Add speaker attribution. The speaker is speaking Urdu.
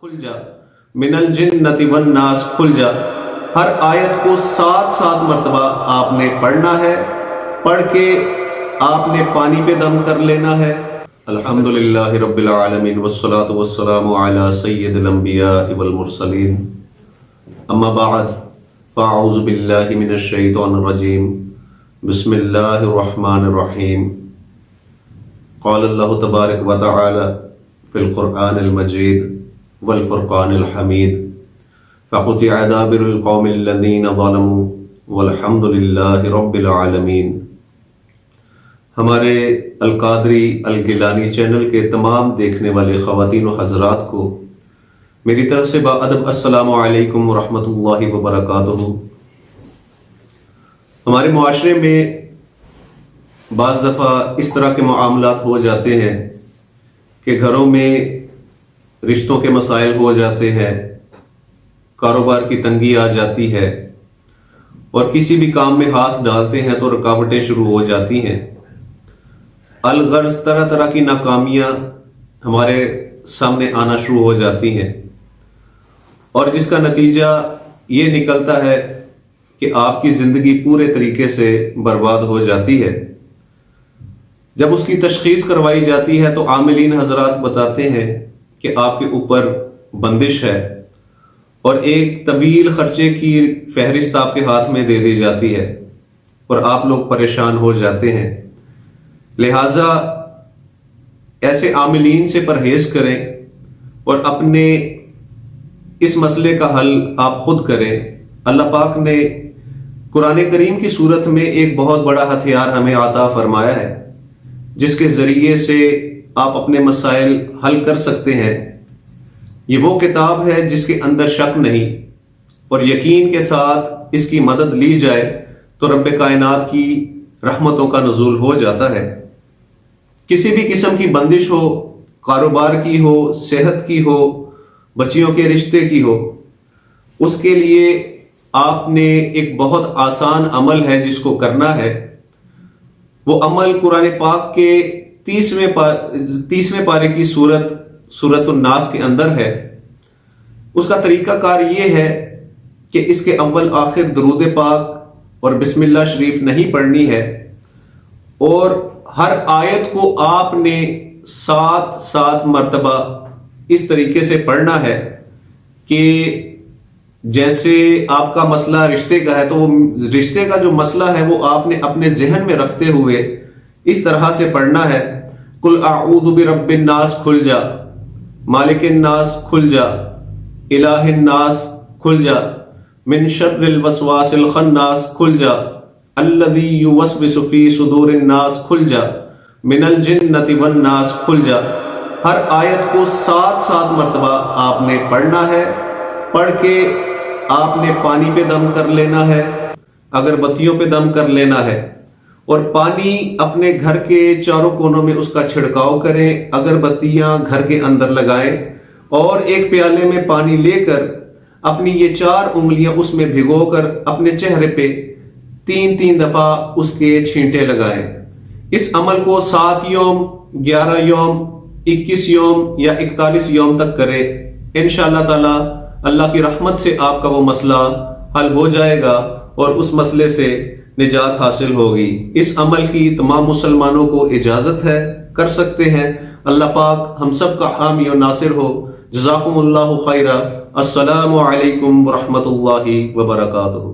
Speaker 1: کھل جا، من الجنت والناس کھل جا، ہر آیت کو 7 مرتبہ آپ نے پڑھنا ہے۔ پڑھ کے آپ نے پانی پہ دم کر لینا ہے۔ الحمدللہ رب العالمین والصلاة والسلام علی سید الانبیاء والمرسلین، اما بعد فاعوذ باللہ من الشیطان الرجیم، بسم اللہ الرحمن الرحیم۔ قال اللہ تبارک و تعالی فی القرآن المجید والفرقان الحمید، فقطع دابر القوم الذین ظلموا والحمد للہ رب العالمین۔ ہمارے القادری الگیلانی چینل کے تمام دیکھنے والے خواتین و حضرات کو میری طرف سے باادب السلام علیکم ورحمۃ اللہ وبرکاتہ۔ ہمارے معاشرے میں بعض دفعہ اس طرح کے معاملات ہو جاتے ہیں کہ گھروں میں رشتوں کے مسائل ہو جاتے ہیں، کاروبار کی تنگی آ جاتی ہے، اور کسی بھی کام میں ہاتھ ڈالتے ہیں تو رکاوٹیں شروع ہو جاتی ہیں۔ الغرض طرح طرح کی ناکامیاں ہمارے سامنے آنا شروع ہو جاتی ہیں، اور جس کا نتیجہ یہ نکلتا ہے کہ آپ کی زندگی پورے طریقے سے برباد ہو جاتی ہے۔ جب اس کی تشخیص کروائی جاتی ہے تو عاملین حضرات بتاتے ہیں کہ آپ کے اوپر بندش ہے، اور ایک طویل خرچے کی فہرست آپ کے ہاتھ میں دے دی جاتی ہے، اور آپ لوگ پریشان ہو جاتے ہیں۔ لہٰذا ایسے عاملین سے پرہیز کریں اور اپنے اس مسئلے کا حل آپ خود کریں۔ اللہ پاک نے قرآن کریم کی صورت میں ایک بہت بڑا ہتھیار ہمیں عطا فرمایا ہے، جس کے ذریعے سے آپ اپنے مسائل حل کر سکتے ہیں۔ یہ وہ کتاب ہے جس کے اندر شک نہیں، اور یقین کے ساتھ اس کی مدد لی جائے تو رب کائنات کی رحمتوں کا نزول ہو جاتا ہے۔ کسی بھی قسم کی بندش ہو، کاروبار کی ہو، صحت کی ہو، بچیوں کے رشتے کی ہو، اس کے لیے آپ نے ایک بہت آسان عمل ہے جس کو کرنا ہے۔ وہ عمل قرآن پاک کے 30ویں پارے کی سورۃ الناس کے اندر ہے۔ اس کا طریقہ کار یہ ہے کہ اس کے اول آخر درود پاک اور بسم اللہ شریف نہیں پڑھنی ہے، اور ہر آیت کو آپ نے 7 مرتبہ اس طریقے سے پڑھنا ہے کہ جیسے آپ کا مسئلہ رشتے کا ہے تو وہ رشتے کا جو مسئلہ ہے وہ آپ نے اپنے ذہن میں رکھتے ہوئے اس طرح سے پڑھنا ہے۔ قل اعوذ برب الناس کھل جا، مالک الناس کھل جا، الہ الناس کھل جا، من شر الوسواس الخناس کھل جا، الذی یوسوس فی صدور الناس کھل جا، من الجنت والناس کھل جا۔ ہر آیت کو 7 مرتبہ آپ نے پڑھنا ہے۔ پڑھ کے آپ نے پانی پہ دم کر لینا ہے، اگر بتیوں پہ دم کر لینا ہے، اور پانی اپنے گھر کے چاروں کونوں میں اس کا چھڑکاؤ کریں، اگر بتیاں گھر کے اندر لگائیں، اور ایک پیالے میں پانی لے کر اپنی یہ 4 انگلیاں اس میں بھگو کر اپنے چہرے پہ 3 دفعہ اس کے چھینٹے لگائیں۔ اس عمل کو 7 یوم، 11 یوم، 21 یوم یا 41 یوم تک کرے۔ انشاءاللہ تعالی اللہ کی رحمت سے آپ کا وہ مسئلہ حل ہو جائے گا، اور اس مسئلے سے نجات حاصل ہوگی۔ اس عمل کی تمام مسلمانوں کو اجازت ہے، کر سکتے ہیں۔ اللہ پاک ہم سب کا حامی و ناصر ہو۔ جزاکم اللہ خیرا۔ السلام علیکم ورحمۃ اللہ وبرکاتہ۔